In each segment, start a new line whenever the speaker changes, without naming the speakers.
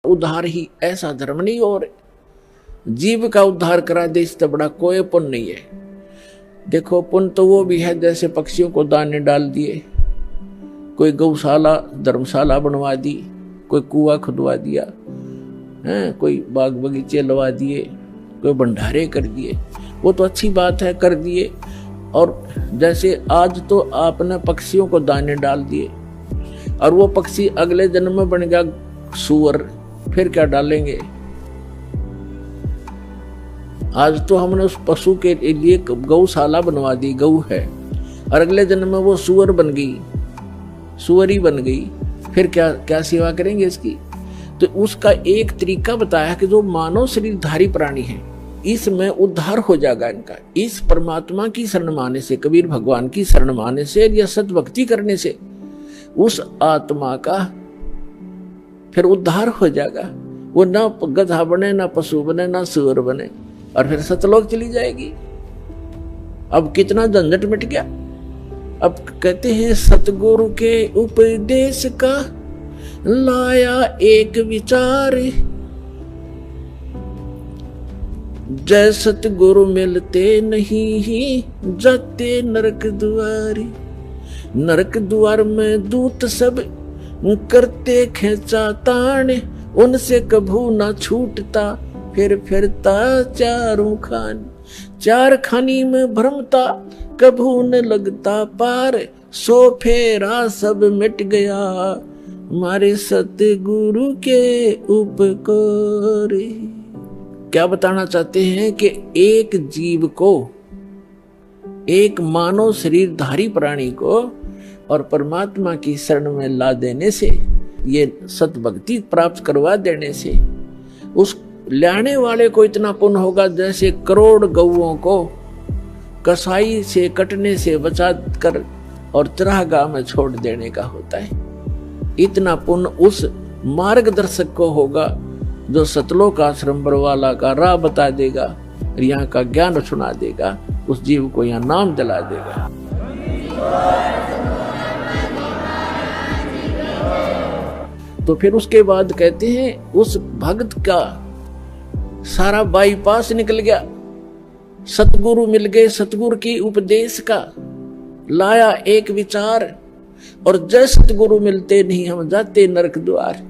उद्धार ही ऐसा धर्म नहीं, और जीव का उद्धार करा दे इससे बड़ा कोई पुण्य नहीं है। देखो पुण्य तो वो भी है जैसे पक्षियों को दाने डाल दिए, कोई गौशाला धर्मशाला बनवा दी, कोई कुआं खुदवा दिया है, कोई बाग बगीचे लगा दिए, कोई भंडारे कर दिए, वो तो अच्छी बात है कर दिए। और जैसे आज तो आपने पक्षियों को दाने डाल दिए और वो पक्षी अगले जन्म में बन गया सूअर, फिर क्या डालेंगे? आज तो हमने उस पशु के लिए गौशाला बनवा दी, गऊ है, और अगले जन्म में वो सूअर बन गई, सूअरी बन गई, फिर क्या क्या सेवा करेंगे इसकी? तो उसका एक तरीका बताया कि जो मानव शरीरधारी प्राणी है इसमें उद्धार हो जाएगा इनका, इस परमात्मा की शरण माने से, कबीर भगवान की शरण माने से या सत भक्ति करने से उस आत्मा का फिर उद्धार हो जाएगा। वो ना गधा बने, ना पशु बने, ना सूअर बने, और फिर सतलोक चली जाएगी। अब कितना झंझट मिट गया। अब कहते हैं सतगुरु के उपदेश का लाया एक विचार, जय सतगुरु मिलते नहीं ही जाते नरक द्वारी। नरक द्वार में दूत सब करते खेचा ताण, उनसे कभू ना छूटता फिर फिरता चारों खान। चार खानी में भ्रमता कभू न लगता पार, सो फेरा सब मिट गया हमारे सतगुरु के उपकार। क्या बताना चाहते हैं कि एक जीव को, एक मानव शरीरधारी प्राणी को और परमात्मा की शरण में ला देने से, ये सत भक्ति प्राप्त करवा देने से उस लाने वाले को इतना पुण्य होगा जैसे करोड़ गौओं को कसाई से कटने से बचा कर और चरागाह में छोड़ देने का होता है। इतना पुण्य उस मार्गदर्शक को होगा जो सतलोक आश्रम बरवाला का राह बता देगा, यहाँ का ज्ञान सुना देगा, उस जीव को यहाँ नाम दिला देगा। तो फिर उसके बाद कहते हैं उस भक्त का सारा बाईपास निकल गया, सतगुरु मिल गए, सतगुरु की उपदेश का लाया एक विचार, और जय सतगुरु मिलते नहीं हम जाते नरक द्वार।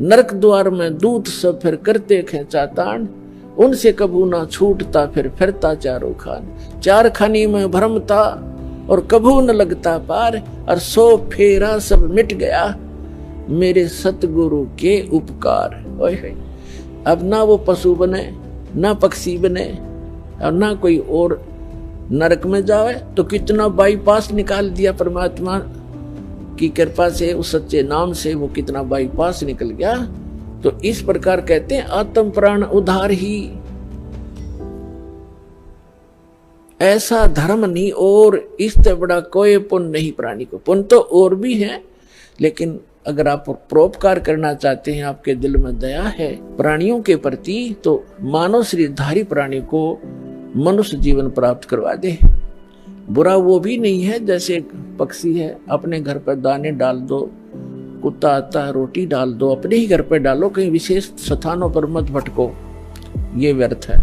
नरक द्वार में दूत सब फिर करते खेचा तान, उनसे कभू ना छूटता फिर फिरता चारों खान। चार खानी में भ्रमता और कभू न लगता पार, और सो फेरा सब मिट गया मेरे सतगुरु के उपकार। ओए अब ना वो पशु बने, ना पक्षी बने, और ना कोई और नरक में जावे, तो कितना बाईपास निकाल दिया परमात्मा की कृपा से, उस सच्चे नाम से वो कितना बाईपास निकल गया। तो इस प्रकार कहते हैं आत्म प्राण उद्धार ही ऐसा धर्म नहीं, और इससे बड़ा कोई पुण्य नहीं प्राणी को। पुण्य तो और भी है, लेकिन अगर आप परोपकार करना चाहते हैं, आपके दिल में दया है प्राणियों के प्रति, तो मानव शरीरधारी प्राणी को मनुष्य जीवन प्राप्त करवा दे। बुरा वो भी नहीं है जैसे पक्षी है, अपने घर पर दाने डाल दो, कुत्ता आता है रोटी डाल दो, अपने ही घर पर डालो, कहीं विशेष स्थानों पर मत भटको, ये व्यर्थ है।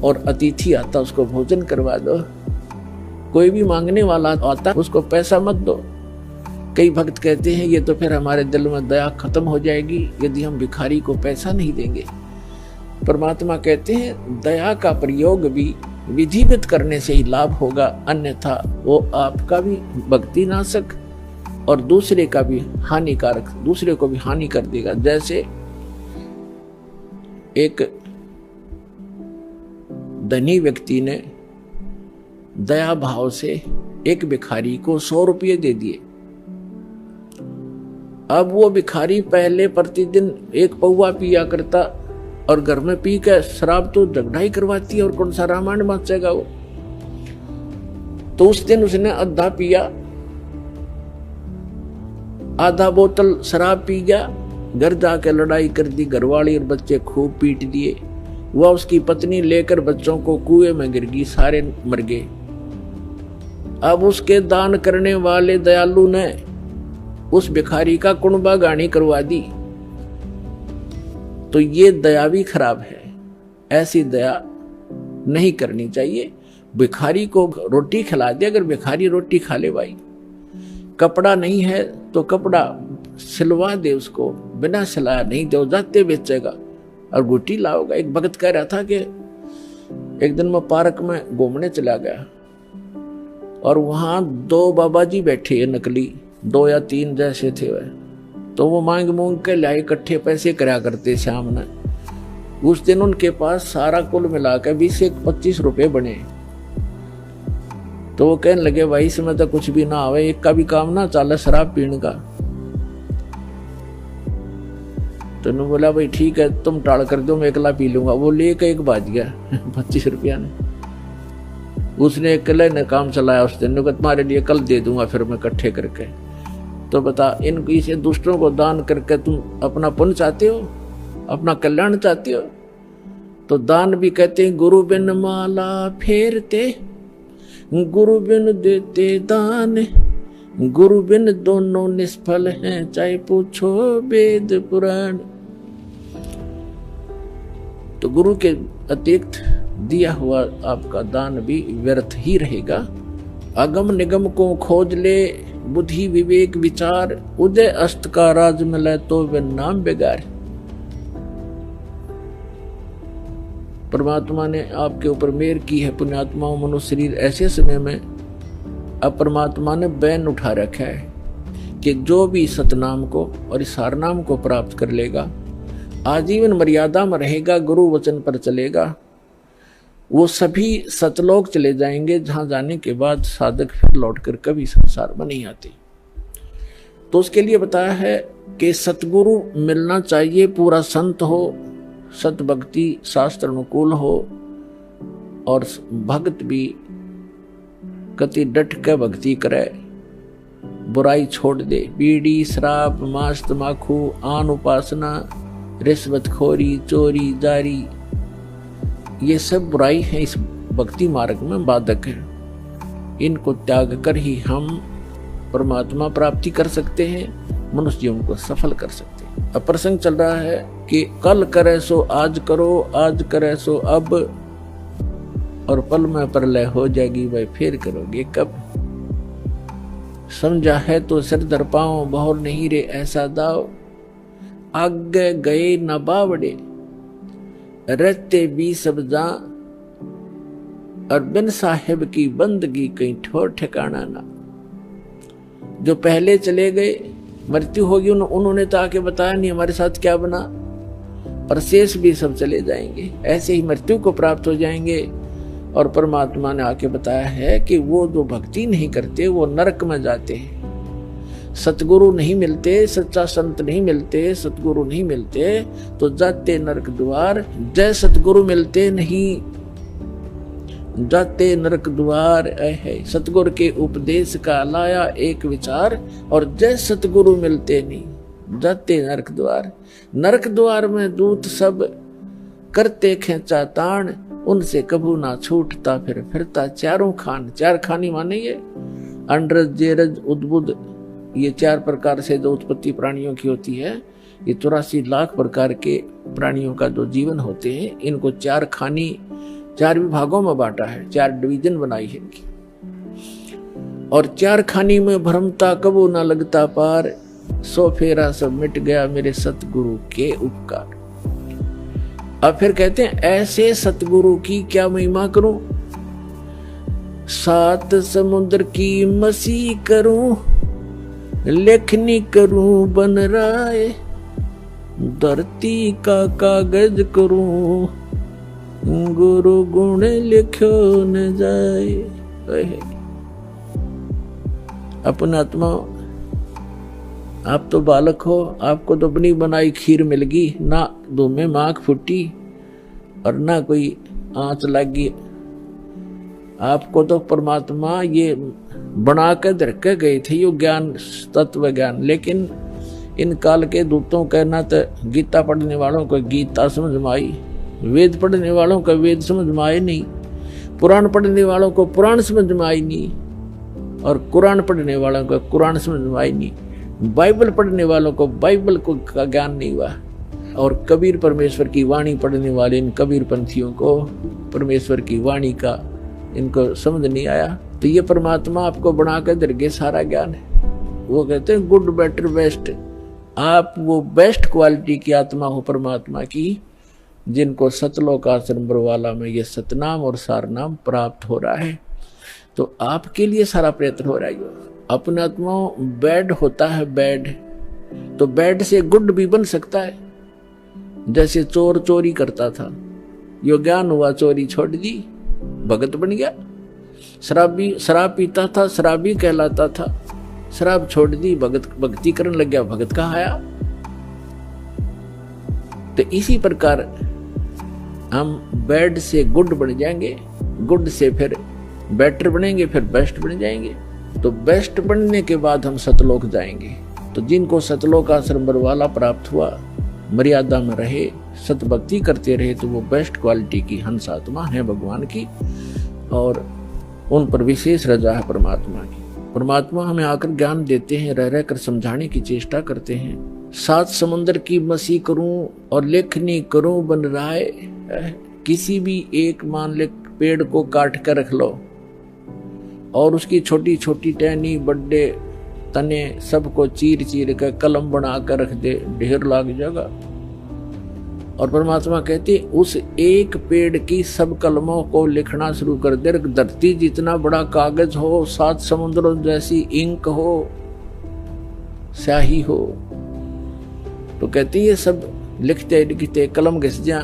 और अतिथि आता उसको भोजन करवा दो, कोई भी मांगने वाला आता उसको पैसा मत दो। कई भक्त कहते हैं ये तो फिर हमारे दिल में दया खत्म हो जाएगी यदि हम भिखारी को पैसा नहीं देंगे। परमात्मा कहते हैं दया का प्रयोग भी विधिवत करने से ही लाभ होगा, अन्यथा वो आपका भी भक्ति नाशक और दूसरे का भी हानिकारक, दूसरे को भी हानि कर देगा। जैसे एक धनी व्यक्ति ने दया भाव से एक भिखारी को 100 रुपये दे दिए। अब वो भिखारी पहले प्रतिदिन 1 पौवा पिया करता, और घर में पी के शराब तो झगड़ा ही करवाती है, और कौन सा रामायण मचेगा वो। तो उस दिन उसने आधा पिया, आधा बोतल शराब पी गया, घर जाके लड़ाई कर दी, घरवाली और बच्चे खूब पीट दिए। वह उसकी पत्नी लेकर बच्चों को कुएं में गिर गई, सारे मर गए। अब उसके दान करने वाले दयालु ने उस भिखारी का कुणबा गानी करवा दी, तो ये दया भी खराब है। ऐसी दया नहीं करनी चाहिए। भिखारी को रोटी खिला दे, अगर भिखारी रोटी खा ले भाई, कपड़ा नहीं है तो कपड़ा सिलवा दे उसको, बिना सिलाया नहीं दे जाते बेचेगा और गुटी लाओगा। एक भगत कह रहा था कि एक दिन मैं पार्क में घूमने चला गया और वहां 2 बाबा जी बैठे हैं, नकली 2 या 3 जैसे थे वह। तो वो मांग मूंग के लाए, इकट्ठे पैसे करा करते शाम ने। उस दिन उनके पास सारा कुल मिलाकर 20 से 25 रुपए बने। तो वो कहने लगे भाई इसमें तो कुछ भी ना आवे, एक का भी काम ना चले शराब पीने का। तो उन्होंने बोला भाई ठीक है तुम टाल कर दो, मैं अकेला पी लूंगा। वो लेकर एक बाज गया 25 रुपया ने। उसने अकेले ने काम चलाया उस दिन, तुम्हारे लिए कल दे दूंगा फिर मैं इकट्ठे करके। तो बता, इन इसे दूसरों को दान करके तुम अपना पुण्य चाहते हो, अपना कल्याण चाहते हो? तो दान भी कहते हैं गुरु बिन माला फेरते, गुरु बिन देते दान, गुरु बिन दोनों निष्फल हैं, चाहे पूछो वेद पुराण। तो गुरु के अतिरिक्त दिया हुआ आपका दान भी व्यर्थ ही रहेगा। अगम निगम को खोज ले, बुद्धि विवेक विचार, उदय अस्त का राज मिले तो वे नाम बेगार। परमात्मा ने आपके ऊपर मेहर की है पुण्यात्माओं। मनुष्य शरीर ऐसे समय में अब परमात्मा ने बैन उठा रखा है कि जो भी सतनाम को और इस हारनाम को प्राप्त कर लेगा, आजीवन मर्यादा में रहेगा, गुरु वचन पर चलेगा, वो सभी सतलोक चले जाएंगे, जहां जाने के बाद साधक फिर लौटकर कभी संसार में नहीं आते। तो उसके लिए बताया है कि सतगुरु मिलना चाहिए, पूरा संत हो, सत भक्ति शास्त्र अनुकूल हो और भक्त भी कति डट के भक्ति करे, बुराई छोड़ दे। बीड़ी शराब मांस तमाकू आन उपासना रिश्वतखोरी चोरी जारी, ये सब बुराई है, इस भक्ति मार्ग में बाधक है। इनको त्याग कर ही हम परमात्मा प्राप्ति कर सकते हैं, मनुष्य जीवन को सफल कर सकते हैं। अब प्रसंग चल रहा है कि कल करे सो आज करो, आज करे सो अब, और पल में प्रलय हो जाएगी, भाई फिर करोगे कब। समझा है तो सिर दर पाओ, बहुर नहीं रे ऐसा दाव, आगे गए न बावड़े, रहते भी सब जा, और बिन साहिब की बंदगी कहीं ठोर ठिकाना ना। जो पहले चले गए, मृत्यु होगी, उन्होंने तो आके बताया नहीं हमारे साथ क्या बना, और शेष भी सब चले जाएंगे, ऐसे ही मृत्यु को प्राप्त हो जाएंगे। और परमात्मा ने आके बताया है कि वो जो भक्ति नहीं करते वो नरक में जाते हैं। सतगुरु नहीं मिलते, सच्चा संत नहीं मिलते, सतगुरु नहीं मिलते तो जाते नरक द्वार। जय सतगुरु मिलते नहीं, जाते नरक द्वार। है सतगुरु के उपदेश का लाया एक विचार, और जय सतगुरु मिलते नहीं, जाते नरक द्वार। नरक द्वार में दूत सब करते खेचा ताण, उनसे कबू ना छूटता फिर फिरता चारों खान। 4 खानी माने ये अंडरज जेरज उद्बुद, ये 4 प्रकार से जो उत्पत्ति प्राणियों की होती है, ये 84 लाख प्रकार के प्राणियों का जो जीवन होते हैं, इनको 4 खानी 4 विभागों में बांटा है, 4 डिवीजन बनाई है इनकी। और 4 खानी में भ्रमता कबू ना लगता पार, सो फेरा सब मिट गया मेरे सतगुरु के उपकार। अब फिर कहते हैं ऐसे सतगुरु की क्या महिमा करूं, 7 समुद्र की मसी करूं, लेखनी करूं बन राय, धरती का कागज करूं, गुरु गुण लिखो न जाए। अपना आत्मा, आप तो बालक हो, आपको तो अपनी बनाई खीर मिल गई, ना दो में माख फूटी और ना कोई आंच लगी। आपको तो परमात्मा ये बना के धर के गए थे, यो ज्ञान तत्व ज्ञान। लेकिन इन काल के दूतों का ना तो गीता पढ़ने वालों को गीता समझ में आई, वेद पढ़ने वालों को वेद समझ में आए नहीं, पुराण पढ़ने वालों को पुराण समझ में आई नहीं, और कुरान पढ़ने वालों को कुरान समझ में आई नहीं, बाइबल पढ़ने वालों को बाइबल को का ज्ञान नहीं हुआ। और कबीर परमेश्वर की वाणी पढ़ने वाले इन कबीर पंथियों को परमेश्वर की वाणी का इनको समझ नहीं आया। तो ये परमात्मा आपको बना कर दरगे सारा ज्ञान है। वो कहते हैं गुड बेटर बेस्ट, आप वो बेस्ट क्वालिटी की आत्मा हो परमात्मा की, जिनको सतलोक आश्रम बरवाला में ये सतनाम और सारनाम प्राप्त हो रहा है। तो आपके लिए सारा प्रयत्न हो रहा है। अपना आत्मा बैड होता है, बैड तो बैड से गुड भी बन सकता है। जैसे चोर चोरी करता था, यो ज्ञान हुआ, चोरी छोड़ दी, भगत बन गया। शराबी शराब पीता था, शराबी कहलाता था, शराब छोड़ दी, भक्ति करने लग गया, भगत कहाँ आया। तो इसी प्रकार हम बैड से गुड बन जाएंगे, गुड से फिर बेटर बनेंगे, फिर बेस्ट बन जाएंगे। तो बेस्ट बनने के बाद हम सतलोक जाएंगे। तो जिनको सतलोक आश्रम बरवाला प्राप्त हुआ, मर्यादा में रहे, सतभक्ति करते रहे, तो वो बेस्ट क्वालिटी की हंस आत्मा है भगवान की, और उन पर विशेष रजा है परमात्मा की। परमात्मा हमें आकर ज्ञान देते हैं, रह रह कर समझाने की चेष्टा करते हैं। 7 समुद्र की मसी करूं और लेखनी करूं बन राय, किसी भी एक मान ले पेड़ को काट कर रख लो और उसकी छोटी छोटी टहनी, बड़े तने सबको चीर चीर कर कलम बना कर रख दे, ढेर लाग जाएगा। और परमात्मा कहते उस एक पेड़ की सब कलमों को लिखना शुरू कर दे। धरती जितना बड़ा कागज हो, 7 समुद्रों जैसी इंक हो, स्याही हो, तो कहती ये सब लिखते लिखते कलम घिस जा,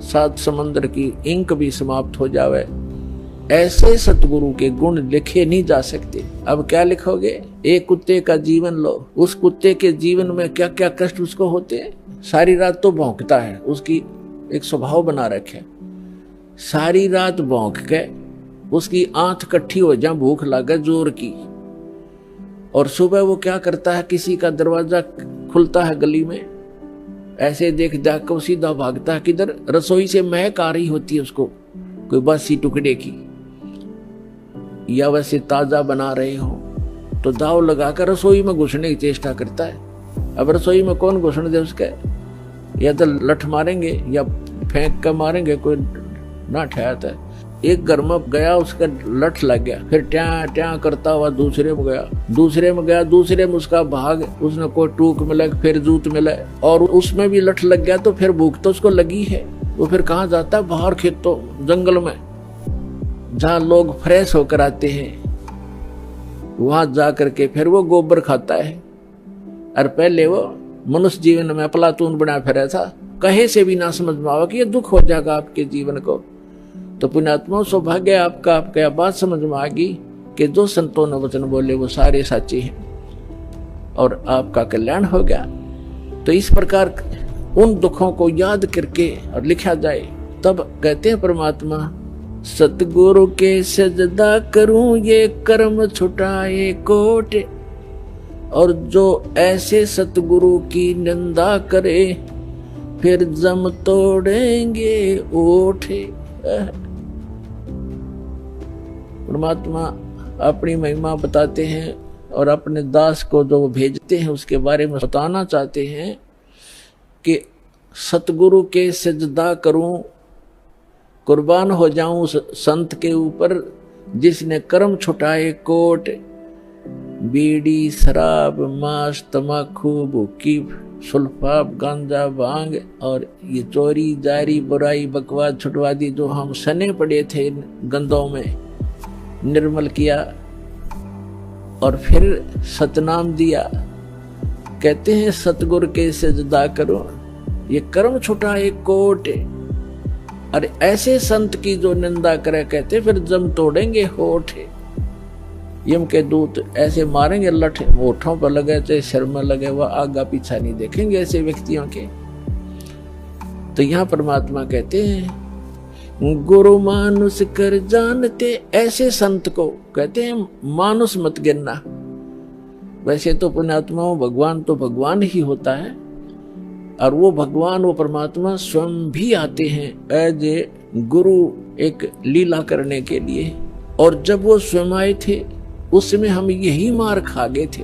7 समुद्र की इंक भी समाप्त हो जावे। ऐसे सतगुरु के गुण लिखे नहीं जा सकते। अब क्या लिखोगे? एक कुत्ते का जीवन लो, उस कुत्ते के जीवन में क्या क्या कष्ट उसको होते हैं। सारी रात तो भौंकता है, उसकी एक स्वभाव बना रखे, सारी रात भौंक के उसकी आंख इकट्ठी हो जा, भूख लगे जोर की, और सुबह वो क्या करता है, किसी का दरवाजा खुलता है गली में, ऐसे देख जाकर वो सीधा भागता है किधर, रसोई से महक आ रही होती है उसको कोई बासी टुकड़े की, या वैसे ताजा बना रहे हो, तो दाव लगाकर रसोई में घुसने की चेष्टा करता है। अब रसोई में कौन घुसने दे उसके, या तो लठ मारेंगे या फेंक कर मारेंगे, कोई ना ठहरता है। एक घर में गया, उसका लठ लग गया, फिर ट्या ट्या करता हुआ दूसरे में गया, दूसरे में गया, दूसरे में उसका भाग, उसने कोई टूक मिले, फिर जूत मिले, और उसमें भी लठ लग गया, तो फिर भूख तो उसको लगी है। वो फिर कहाँ जाता है? बाहर खेतों जंगल में, जहाँ लोग फ्रेश होकर आते हैं, वहां जा करके फिर वो गोबर खाता है। और पहले वो मनुष्य जीवन में अफलातून बना फिरा था, कहे से भी ना समझ में आवा कि ये दुख हो जाएगा आपके जीवन को। तो पुण्यात्मा सौभाग्य आपका, आपका बात समझ में आ गई कि जो संतों ने वचन बोले वो सारे साचे हैं, और आपका कल्याण हो गया। तो इस प्रकार उन दुखों को याद करके और लिखा जाए, तब कहते हैं परमात्मा, सतगुरु के सजदा करूं ये कर्म छुटाए कोट, और जो ऐसे सतगुरु की निंदा करे फिर जम तोड़ेंगे ओठे। परमात्मा अपनी महिमा बताते हैं और अपने दास को जो भेजते हैं उसके बारे में बताना चाहते हैं कि सतगुरु के सजदा करूं, कुर्बान हो जाऊं उस संत के ऊपर जिसने कर्म छुटाए कोट, बीड़ी शराब मांस तमाकू भूखी सुल्फाब गांजा भांग और ये चोरी जारी बुराई बकवाद छुटवादी जो हम सने पड़े थे गंदों में, निर्मल किया और फिर सतनाम दिया। कहते हैं सतगुरु के सजदा करो ये कर्म छुटाए कोट, और ऐसे संत की जो निंदा करे कहते फिर जम तोड़ेंगे होठ। यम के दूत ऐसे मारेंगे लठ, होठों पर लगे चाहे सिर में लगे, वह आगा पीछा नहीं देखेंगे ऐसे व्यक्तियों के। तो यहाँ परमात्मा कहते हैं गुरु मानुष कर जानते, ऐसे संत को कहते हैं मानुष मत गिनना। वैसे तो पुण्यात्माओं भगवान तो भगवान ही होता है, और वो भगवान वो परमात्मा स्वयं भी आते हैं एज ए गुरु एक लीला करने के लिए। और जब वो स्वयं आए थे उस समय हम यही मार खा गए थे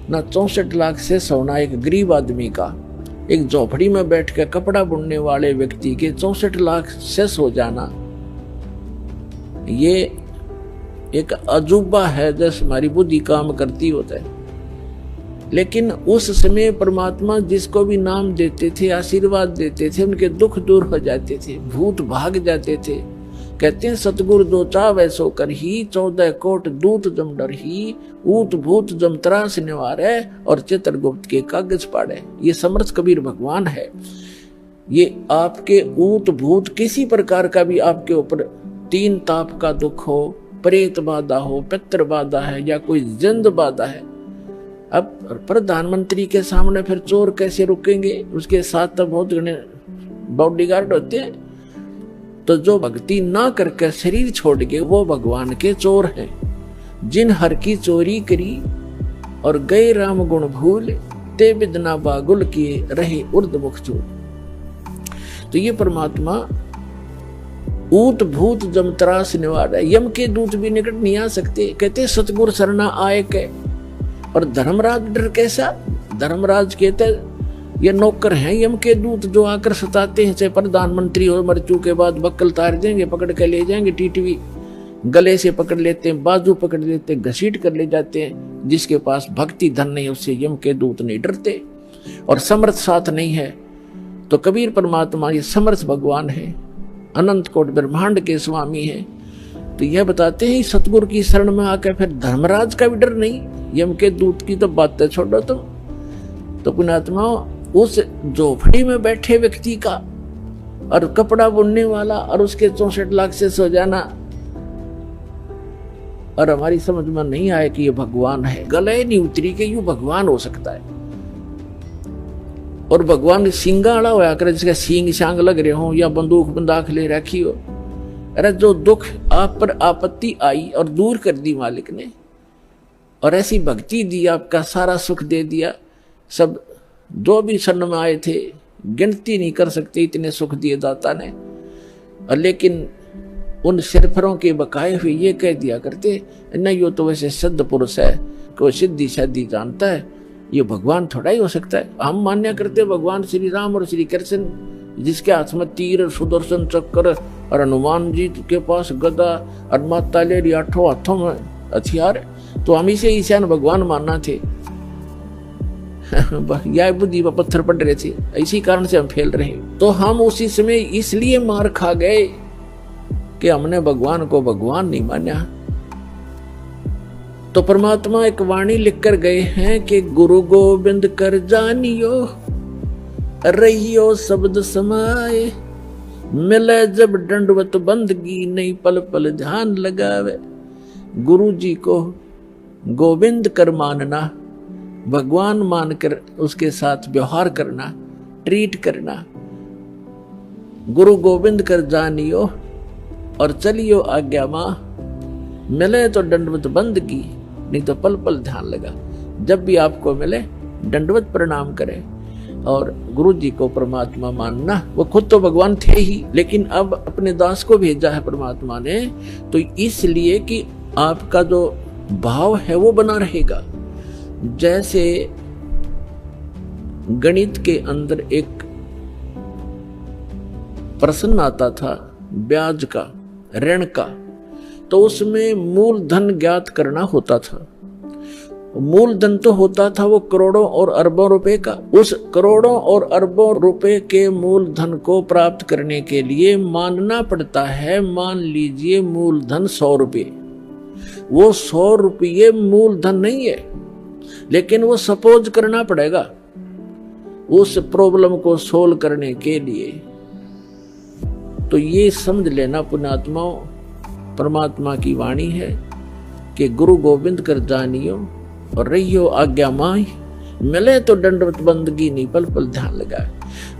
ना, 64 लाख से सोना एक गरीब आदमी का, एक झोपड़ी में बैठ कर कपड़ा बुनने वाले व्यक्ति के 64 लाख सेस हो जाना, ये एक अजूबा है जैसे हमारी बुद्धि काम करती होता है। लेकिन उस समय परमात्मा जिसको भी नाम देते थे, आशीर्वाद देते थे, उनके दुख दूर हो जाते थे, भूत भाग जाते थे। कहते हैं सतगुरु दो चावै सो कर ही, 14 कोट दूत जम डर ही, ऊत भूत जम त्रास निवारे, और चित्रगुप्त के कागज पाड़े। ये समर्थ कबीर भगवान है। ये आपके ऊत भूत किसी प्रकार का भी आपके ऊपर 3 ताप का दुख हो, प्रेत बाधा हो, पितृ बाधा है या कोई जिंद बाधा है, अब प्रधानमंत्री के सामने फिर चोर कैसे रुकेंगे? उसके साथ तो बहुत घने बॉडीगार्ड होते हैं। तो जो भक्ति ना करके शरीर छोड़ के वो भगवान के चोर हैं। जिन हर की चोरी करी और गए राम गुण भूल, ते बिदना बागुल किए रहे उर्द मुख चूल। तो ये परमात्मा ऊत भूत जम त्रास निवार है। यम के दूत भी निकट नहीं आ सकते। कहते सतगुर सरना आए के। और धर्मराज डर कैसा? धर्मराज कहते ये नौकर हैं यम के दूत जो आकर सताते हैं, चाहे प्रधानमंत्री हो, मृत्यु के बाद बक्कल तार देंगे, पकड़ के ले जाएंगे, टीटवी गले से पकड़ लेते हैं, बाजू पकड़ लेते हैं, घसीट कर ले जाते हैं। जिसके पास भक्ति धन नहीं उससे यम के दूत नहीं डरते। और समर्थ साथ नहीं है तो कबीर परमात्मा ये समर्थ भगवान है, अनंत कोट ब्रह्मांड के स्वामी है। तो यह बताते हैं सतगुरु की शरण में आकर फिर धर्मराज का भी डर नहीं, यम के दूत की तो बातें छोड़ो तुम। तो पुण्यात्मा उस झोपड़ी में बैठे व्यक्ति का और कपड़ा बुनने वाला और उसके 64 लाख से सो जाना, और हमारी समझ में नहीं आया कि ये भगवान है। गले नहीं उतरी के यूं भगवान हो सकता है। और भगवान सिंगाड़ा होया करे, जिसका सींग शांग लग रहे हो या बंदूक बंदाख ले रखी हो। अरे जो दुख आप पर आपत्ति आई और दूर कर दी मालिक ने, और ऐसी भक्ति दी, आपका सारा सुख दे दिया। सब जो भी शरण में आए थे गिनती नहीं कर सकते इतने सुख दिए दाता ने। और लेकिन उन सिरफरों के बकाए हुए ये कह दिया करते, नहीं यो तो वैसे सिद्ध पुरुष है, कोई सिद्धि शादी जानता है, ये भगवान थोड़ा ही हो सकता है। हम मान्य करते भगवान श्री राम और श्री कृष्ण, जिसके हाथ में तीर, सुदर्शन चक्र, और हनुमान जी के पास गदा, और माता लेरी 8 हाथों में हथियार, तो हम इसे ईशान भगवान मानना थे। यह बुद्धि पर पत्थर पड़ रहे थे, इसी कारण से हम फैल रहे। तो हम उसी समय इसलिए मार खा गए कि हमने भगवान को भगवान नहीं माना। तो परमात्मा एक वाणी लिख कर गए हैं कि गुरु गोविंद कर जानियो, रहियो शब्द समाए, मिले जब दंडवत बंदगी, नहीं पल पल ध्यान लगावे। गुरु जी को गोविंद कर मानना, भगवान मानकर उसके साथ व्यवहार करना, ट्रीट करना। गुरु गोविंद कर जानियो और चलियो आज्ञा मां, मिले तो दंडवत बंदगी, नहीं तो पल पल ध्यान लगा। जब भी आपको मिले दंडवत प्रणाम करें और गुरु जी को परमात्मा मानना। वो खुद तो भगवान थे ही, लेकिन अब अपने दास को भेजा है परमात्मा ने, तो इसलिए कि आपका जो भाव है वो बना रहेगा। जैसे गणित के अंदर एक प्रश्न आता था ब्याज का, ऋण का, तो उसमें मूलधन ज्ञात करना होता था। मूलधन तो होता था वो करोड़ों और अरबों रुपए का। उस करोड़ों और अरबों रुपए के मूलधन को प्राप्त करने के लिए मानना पड़ता है, मान लीजिए मूलधन 100 रुपये। वो 100 रुपये मूलधन नहीं है, लेकिन वो सपोज करना पड़ेगा उस प्रॉब्लम को सोल्व करने के लिए। तो ये समझ लेना पुण्यात्माओं, परमात्मा की वाणी है कि गुरु गोविंद कर जानियो और रहियो आज्ञा माई, मिले तो दंडवत बंदगी, नहीं पल पल ध्यान लगाए।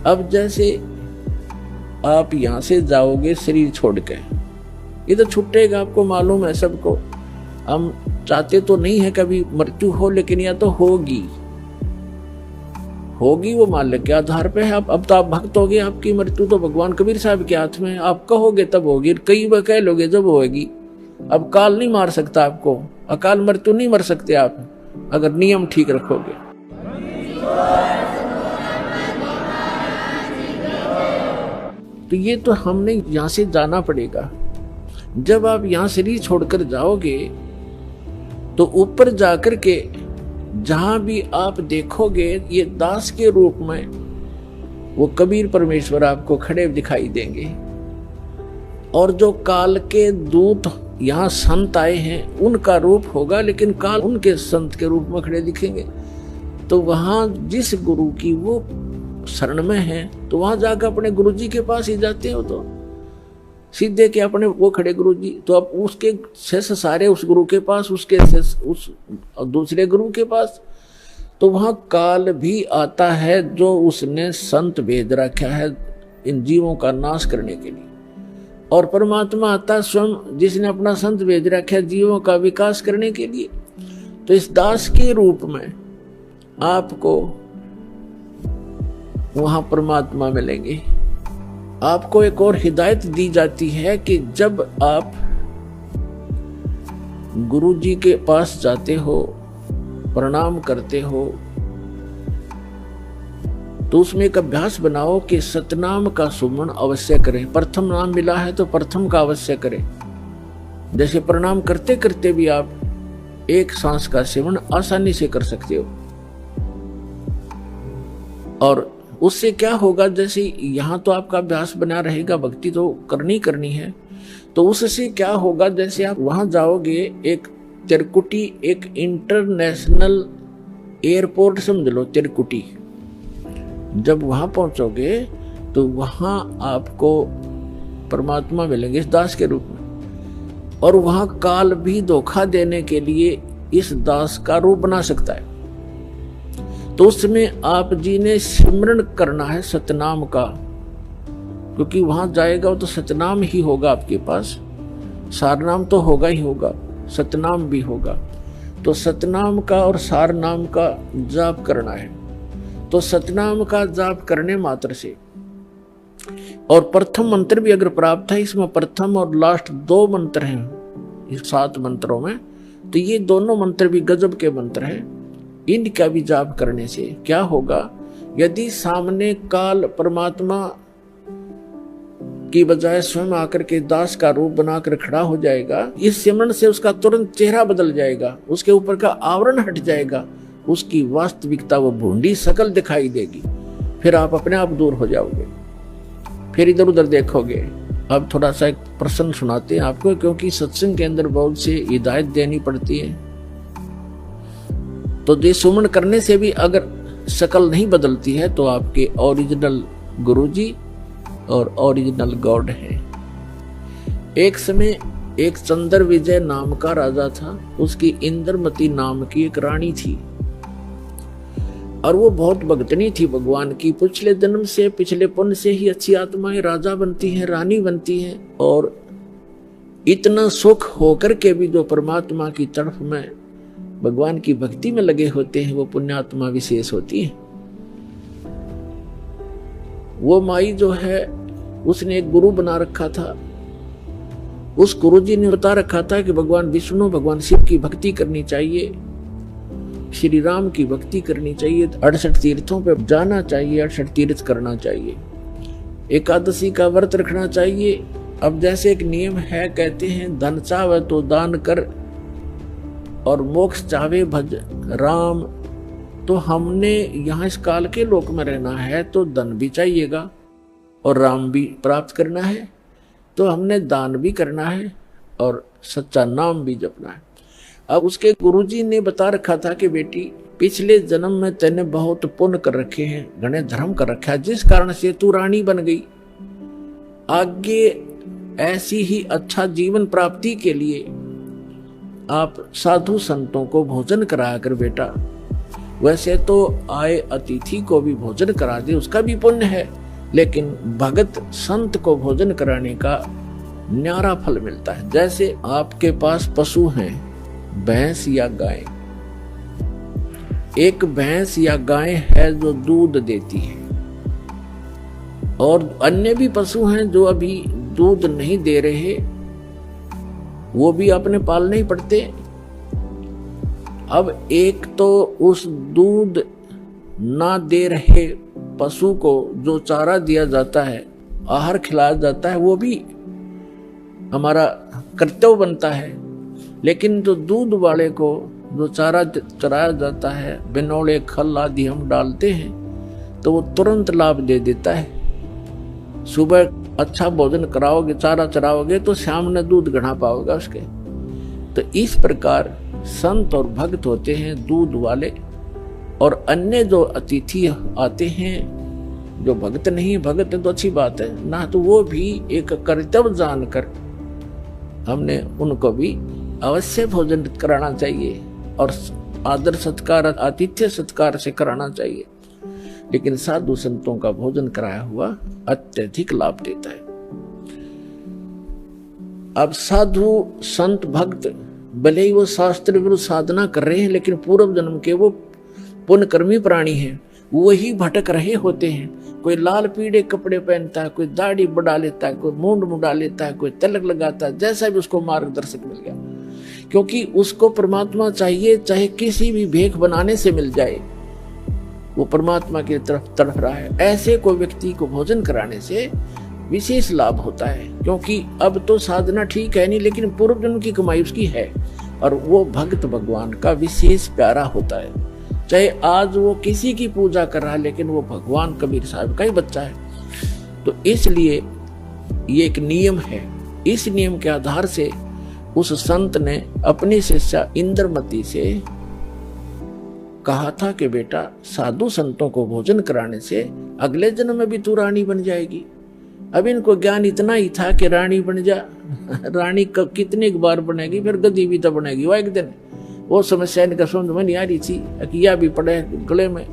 अब जैसे आप यहां से जाओगे शरीर छोड़ के, ये तो छूटेगा, आपको मालूम है सबको। हम चाहते तो नहीं है कभी मृत्यु हो, लेकिन या तो होगी वो मालिक के आधार पे है। अब तो आप भक्त हो गए, आपकी मृत्यु तो भगवान कबीर साहब के हाथ में। आप कहोगे तब होगी, कई बार कह लोगे जब होगी। अब काल नहीं मार सकता आपको, अकाल मृत्यु नहीं मर सकते आप, अगर नियम ठीक रखोगे। तो ये तो हमने यहाँ से जाना पड़ेगा। जब आप यहाँ शरीर छोड़कर जाओगे तो ऊपर जाकर के जहां भी आप देखोगे ये दास के रूप में वो कबीर परमेश्वर आपको खड़े दिखाई देंगे। और जो काल के दूत यहाँ संत आए हैं उनका रूप होगा, लेकिन काल उनके संत के रूप में खड़े दिखेंगे। तो वहां जिस गुरु की वो शरण में है तो वहां जाकर अपने गुरु जी के पास ही जाते हो, तो सीधे के अपने वो खड़े गुरु जी, तो अब उसके शेष सारे उस गुरु के पास, उसके शेष उस दूसरे गुरु के पास। तो वहां काल भी आता है जो उसने संत भेज रखा है इन जीवों का नाश करने के लिए, और परमात्मा आता स्वयं जिसने अपना संत भेज रखा है जीवों का विकास करने के लिए। तो इस दास के रूप में आपको वहां परमात्मा मिलेंगे। आपको एक और हिदायत दी जाती है कि जब आप गुरु जी के पास जाते हो, प्रणाम करते हो, तो उसमें एक अभ्यास बनाओ कि सतनाम का सुमन अवश्य करें। प्रथम नाम मिला है तो प्रथम का अवश्य करें। जैसे प्रणाम करते करते भी आप एक सांस का सेवन आसानी से कर सकते हो। और उससे क्या होगा, जैसे यहाँ तो आपका अभ्यास बना रहेगा, भक्ति तो करनी है, तो उससे क्या होगा, जैसे आप वहां जाओगे, एक तिरकुटी, एक इंटरनेशनल एयरपोर्ट समझ लो तिरकुटी, जब वहां पहुंचोगे तो वहां आपको परमात्मा मिलेंगे इस दास के रूप में। और वहां काल भी धोखा देने के लिए इस दास का रूप बना सकता है। तो उसमें आप जी ने सिमरन करना है सतनाम का, क्योंकि वहां जाएगा वो तो सतनाम ही होगा आपके पास, सारनाम तो होगा ही होगा, सतनाम भी होगा। तो सतनाम का और सारनाम का जाप करना है। तो सतनाम का जाप करने मात्र से, और प्रथम मंत्र भी अगर प्राप्त है, इसमें प्रथम और लास्ट 2 मंत्र हैं इस 7 मंत्रों में, तो ये दोनों मंत्र भी गजब के मंत्र हैं। इनका भी जाप करने से क्या होगा, यदि सामने काल परमात्मा की बजाय स्वयं आकर के दास का रूप बनाकर खड़ा हो जाएगा, इस सिमरन से उसका तुरंत चेहरा बदल जाएगा, उसके ऊपर का आवरण हट जाएगा, उसकी वास्तविकता वो भूंडी शकल दिखाई देगी। फिर आप अपने आप दूर हो जाओगे, फिर इधर उधर देखोगे। अब थोड़ा सा एक प्रश्न सुनाते हैं आपको, क्योंकि सत्संग के अंदर बहुत से हिदायत देनी पड़ती है। तो ये सुमन करने से भी अगर शकल नहीं बदलती है तो आपके ओरिजिनल गुरुजी और ओरिजिनल गॉड है। एक समय एक चंद्र विजय नाम का राजा था, उसकी इंद्रमती नाम की एक रानी थी, और वो बहुत भक्तनी थी भगवान की। पिछले जन्म से, पिछले पुण्य से ही अच्छी आत्माएं राजा बनती हैं, रानी बनती हैं, और इतना सुख होकर के भी जो परमात्मा की तरफ में भगवान की भक्ति में लगे होते हैं वो पुण्यात्मा विशेष होती है। वो माई जो है उसने एक गुरु बना रखा था। उस गुरु जी ने बता रखा था कि भगवान विष्णु, भगवान शिव की भक्ति करनी चाहिए, श्री राम की भक्ति करनी चाहिए, 68 तीर्थों पे जाना चाहिए, 68 तीर्थ करना चाहिए, एकादशी का व्रत रखना चाहिए। अब जैसे एक नियम है, कहते हैं धन चाहे तो दान कर और मोक्ष चाहे भज राम। तो हमने यहाँ इस काल के लोक में रहना है तो धन भी चाहिएगा और राम भी प्राप्त करना है, तो हमने दान भी करना है और सच्चा नाम भी जपना है। अब उसके गुरुजी ने बता रखा था कि बेटी, पिछले जन्म में तेने बहुत पुण्य कर रखे हैं, घने धर्म कर रखा है, जिस कारण से तू रानी बन गई। आगे ऐसी ही अच्छा जीवन प्राप्ति के लिए आप साधु संतों को भोजन करा कर बेटा, वैसे तो आए अतिथि को भी भोजन करा दे, उसका भी पुण्य है, लेकिन भगत संत को भोजन कराने का न्यारा फल मिलता है। जैसे आपके पास पशु हैं, भैंस या गाय, एक भैंस या गाय है जो दूध देती है, और अन्य भी पशु हैं जो अभी दूध नहीं दे रहे, वो भी अपने पालने ही पड़ते। अब एक तो उस दूध ना दे रहे पशु को जो चारा दिया जाता है आहार खिलाया जाता है वो भी हमारा कर्तव्य बनता है। लेकिन जो दूध वाले को जो चारा चराया जाता है, बिनौले खल आदि हम डालते हैं तो वो तुरंत लाभ दे देता है। सुबह अच्छा भोजन कराओगे, चारा चराओगे तो शाम में दूध घड़ा पाओगे उसके। तो इस प्रकार संत और भक्त होते हैं दूध वाले, और अन्य जो अतिथि आते हैं जो भक्त नहीं, भक्त तो अच्छी बात है ना, तो वो भी एक कर्तव्य जानकर हमने उनको भी अवश्य भोजन कराना चाहिए और आदर सत्कार, आतिथ्य सत्कार से कराना चाहिए। लेकिन साधु संतों का भोजन कराया हुआ अत्यधिक लाभ देता है। अब साधु संत भक्त भले ही वो शास्त्र विरुद्ध साधना कर रहे हैं, लेकिन पूर्व जन्म के वो पुण्यकर्मी प्राणी हैं, वही भटक रहे होते हैं। कोई लाल पीले कपड़े पहनता है, कोई दाढ़ी बढ़ा लेता है, कोई मूंड मुड़ा लेता है, कोई तिलक लगाता है, जैसा भी उसको मार्गदर्शक मिल गया, क्योंकि उसको परमात्मा चाहिए, चाहे किसी भी भेख बनाने से मिल जाए, वो परमात्मा की तरफ तड़फ रहा है। ऐसे कोई व्यक्ति को भोजन कराने से विशेष लाभ होता है, क्योंकि अब तो साधना ठीक है नहीं, लेकिन पूर्व जन्म की कमाई उसकी है, और वो भक्त भगवान का विशेष प्यारा होता है। चाहे आज वो किसी की पूजा कर रहा है, लेकिन वो भगवान कबीर साहब का ही बच्चा है। तो इसलिए ये एक नियम है। इस नियम के आधार से उस संत ने अपनी शिष्या इंद्रमती से कहा था कि बेटा, साधु संतों को भोजन कराने से अगले जन्म में भी तू रानी बन जाएगी। अब इनको ज्ञान इतना ही था कि रानी बन जा, रानी कितनी बार बनेगी, फिर गद्दी भी तो बनेगी वो एक दिन। वो समस्या इनका समझ में नहीं आ रही थी, किया भी पड़े गले में।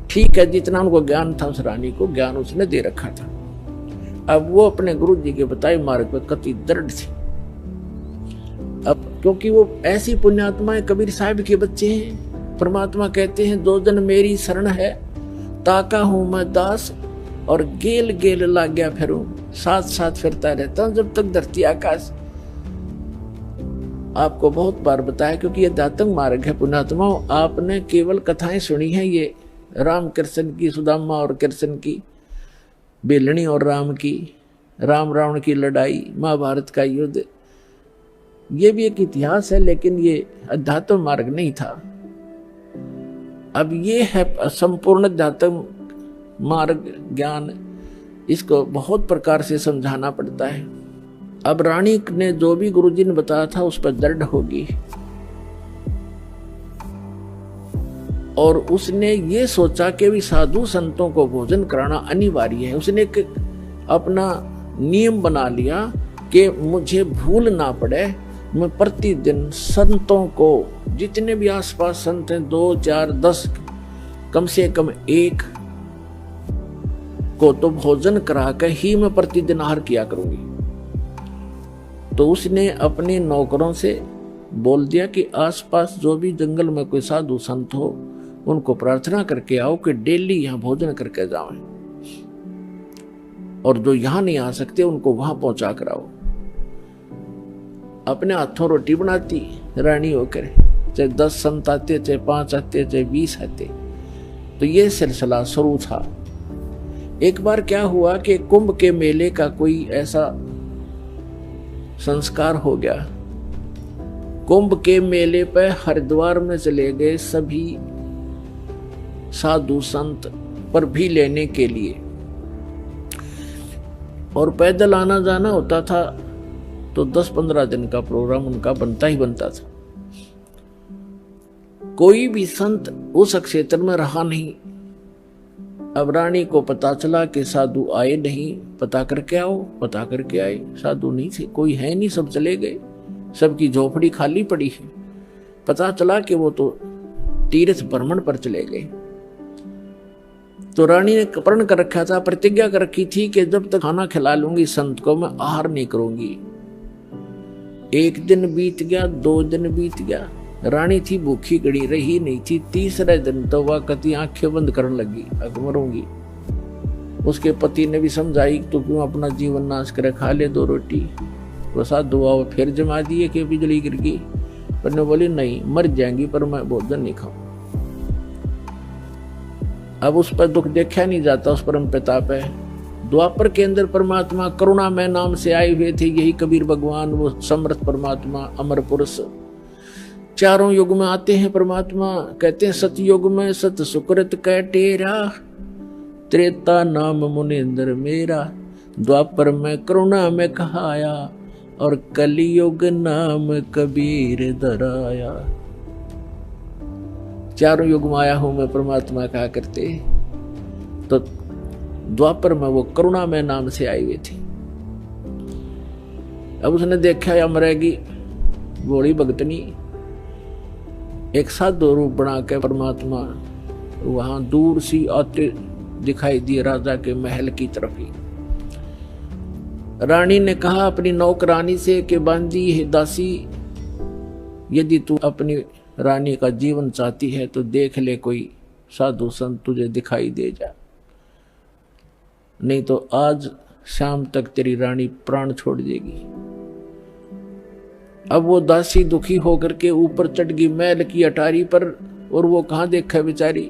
ठीक है, जितना उनको ज्ञान था उस रानी को ज्ञान उसने दे रखा था। अब वो अपने गुरु जी के बताए मार्ग पर कति दृढ़ थी। अब क्योंकि वो ऐसी पुण्यात्माएं कबीर साहब के बच्चे हैं। परमात्मा कहते हैं, दो जन मेरी शरण है, ताका हूं मैं दास, और गेल गेल लाग गया फिरूं, साथ साथ फिरता रहता हूं जब तक धरती आकाश। आपको बहुत बार बताया, क्योंकि ये दातंग मार्ग है पुण्यात्माओं। आपने केवल कथाएं सुनी है, ये राम कृष्ण की, सुदामा और कृष्ण की, बेलनी और राम की, राम रावण की लड़ाई, महाभारत का युद्ध, ये भी एक इतिहास है, लेकिन ये अध्यात्म मार्ग नहीं था। अब ये है संपूर्ण अध्यात्म मार्ग ज्ञान, इसको बहुत प्रकार से समझाना पड़ता है। अब रानी ने जो भी गुरुजी ने बताया था उस पर दृढ़ होगी, और उसने ये सोचा कि भी साधु संतों को भोजन कराना अनिवार्य है। उसने एक अपना नियम बना लिया कि मुझे भूल ना पड़े, मैं प्रतिदिन संतों को, जितने भी आसपास संत हैं, 2, 4, 10, कम से कम एक को तो भोजन करा कर ही मैं प्रतिदिन आहार किया करूंगी। तो उसने अपने नौकरों से बोल दिया कि आसपास जो भी जंगल में कोई साधु संत हो, उनको प्रार्थना करके आओ कि डेली यहाँ भोजन करके जाएं, और जो यहाँ नहीं आ सकते उनको वहां पहुंचा कर आओ। अपने हाथों रोटी बनाती रानी होकर, चाहे 10 संत आते, चाहे 5 आते, चाहे 20 आते। तो ये सिलसिला शुरू था। एक बार क्या हुआ कि कुंभ के मेले का कोई ऐसा संस्कार हो गया। कुंभ के मेले पर हरिद्वार में चले गए सभी साधु संत पर भी लेने के लिए, और पैदल आना जाना होता था, तो 10-15 दिन का प्रोग्राम उनका बनता ही बनता था। कोई भी संत उस क्षेत्र में रहा नहीं। अब रानी को पता चला कि साधु आए नहीं, पता करके आओ। पता करके आए, साधु नहीं थे, कोई है नहीं, सब चले गए, सबकी झोपड़ी खाली पड़ी है। पता चला कि वो तो तीर्थ भ्रमण पर चले गए। तो रानी ने प्रण कर रखा था, प्रतिज्ञा कर रखी थी कि जब तक खाना खिला लूंगी संत को, मैं आहार नहीं करूंगी। 1 दिन बीत गया, 2 दिन बीत गया, रानी थी भूखी गड़ी रही नहीं थी। 3रे दिन तो वह कति आंखें बंद करने लगी, अब मरूंगी। उसके पति ने भी समझाई, तो क्यों अपना जीवन नाश करे, खा ले 2 रोटी। वो साधु आओ फिर जमा दिए कि बिजली गिर गई, पर ने बोली नहीं, मर जाएंगी पर मैं भोजन नहीं खाऊं। अब उस पर दुख देखा नहीं जाता, उस परम पिता पे द्वापर के अंदर परमात्मा करुणामय नाम से आए हुए थे, यही कबीर भगवान, वो समर्थ परमात्मा, अमर पुरुष। चारों युग में आते हैं परमात्मा, कहते हैं सतयुग में सत सुकृत कह टेरा, त्रेता नाम मुनिंद्र मेरा, द्वापर में करुणा में कहाया, और कलियुग नाम कबीर धराया। चारों युग में आया हूं मैं परमात्मा कहा करते, तो द्वापर में वो करुणा में नाम से आई हुई थी। अब उसने देखा या मरेगी भोली भगतनी, एक साधु रूप बना के परमात्मा वहां दूर सी आते दिखाई दिए राजा के महल की तरफ ही। रानी ने कहा अपनी नौकरानी से कि बांदी है दासी, यदि तू अपनी रानी का जीवन चाहती है तो देख ले कोई साधु संत तुझे दिखाई दे जा, नहीं तो आज शाम तक तेरी रानी प्राण छोड़ देगी। अब वो दासी दुखी होकर के ऊपर चढ़ गई महल की अटारी पर, और वो कहाँ देखा बेचारी,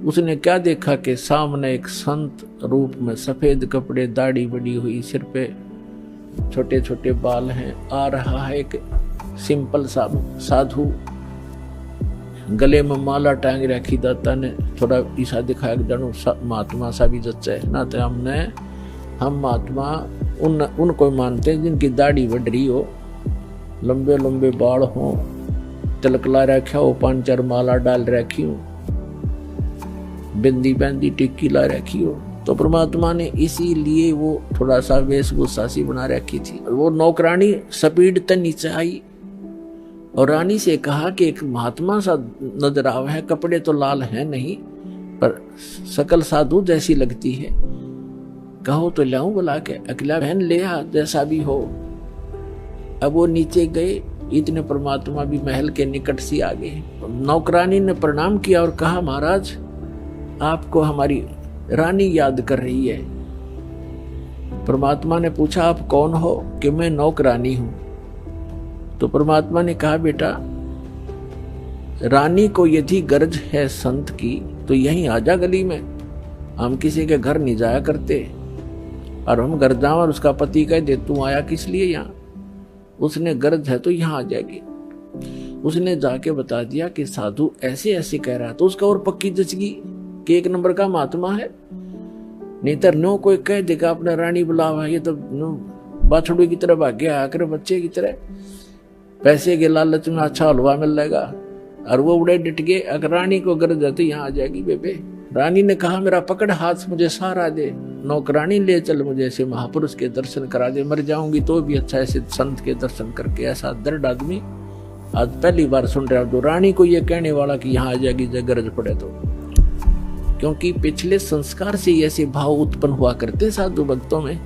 उसने क्या देखा कि सामने एक संत रूप में, सफेद कपड़े, दाढ़ी बड़ी हुई, सिर पे छोटे छोटे बाल हैं, आ रहा है एक सिंपल सा साधु, गले में माला टांग रखी। दाता ने थोड़ा ईसा दिखाया कि जानू महात्मा सा भी जच्चा है ना, तो हम महात्मा उनको मानते हैं जिनकी दाढ़ी बढ़ रही हो, लंबे लंबे बाल हो, तिलकला रखा हो, 5-4 माला डाल रखी हो, बिंदी बंदी टिक्की ला रखी हो। तो परमात्मा ने इसीलिए वो थोड़ा सा वेशभूषा सी बना रखी थी। वो नौकरानी स्पीड तक नीचे आई और रानी से कहा कि एक महात्मा सा नजर आवा है, कपड़े तो लाल हैं नहीं पर सकल साधु जैसी लगती है, कहो तो लाऊं बुला के, अकेला बहन ले आ जैसा भी हो। अब वो नीचे गए, इतने परमात्मा भी महल के निकट से आ गए। नौकरानी ने प्रणाम किया और कहा महाराज आपको हमारी रानी याद कर रही है। परमात्मा ने पूछा आप कौन हो? कि मैं नौकरानी हूं। तो परमात्मा ने कहा बेटा रानी को यदि गरज है संत की तो यहीं आजा गली में, हम किसी के घर नहीं जाया करते, और हम घर जाओ और उसका पति कह दे तू आया किस लिए यहाँ, उसने गरज है तो यहाँ आ जाएगी। उसने जाके बता दिया कि साधु ऐसे ऐसे कह रहा, तो उसका और पक्की जचगी कि 1 नंबर का महात्मा है। नहीं तो नो कोई कह देगा अपना रानी बुलावा, ये तो बाछड़ू की तरह भाग्य आकर बच्चे की तरह पैसे के लालच में अच्छा हलवा मिल जाएगा, और वो उड़े डिट गए। अगर रानी को गरज है तो यहाँ आ जाएगी बेबे। रानी ने कहा मेरा पकड़ हाथ मुझे सहारा दे, नौकरानी ले चल मुझे ऐसे महापुरुष के दर्शन करा दे, मर जाऊंगी तो भी अच्छा ऐसे संत के दर्शन करके। ऐसा दर्द आदमी आज पहली बार सुन रहा हूं। तो रानी को ये कहने वाला कि यहाँ आ जाएगी जब गरज पड़े तो, क्योंकि पिछले संस्कार से ऐसे भाव उत्पन्न हुआ करते साधु भक्तों में।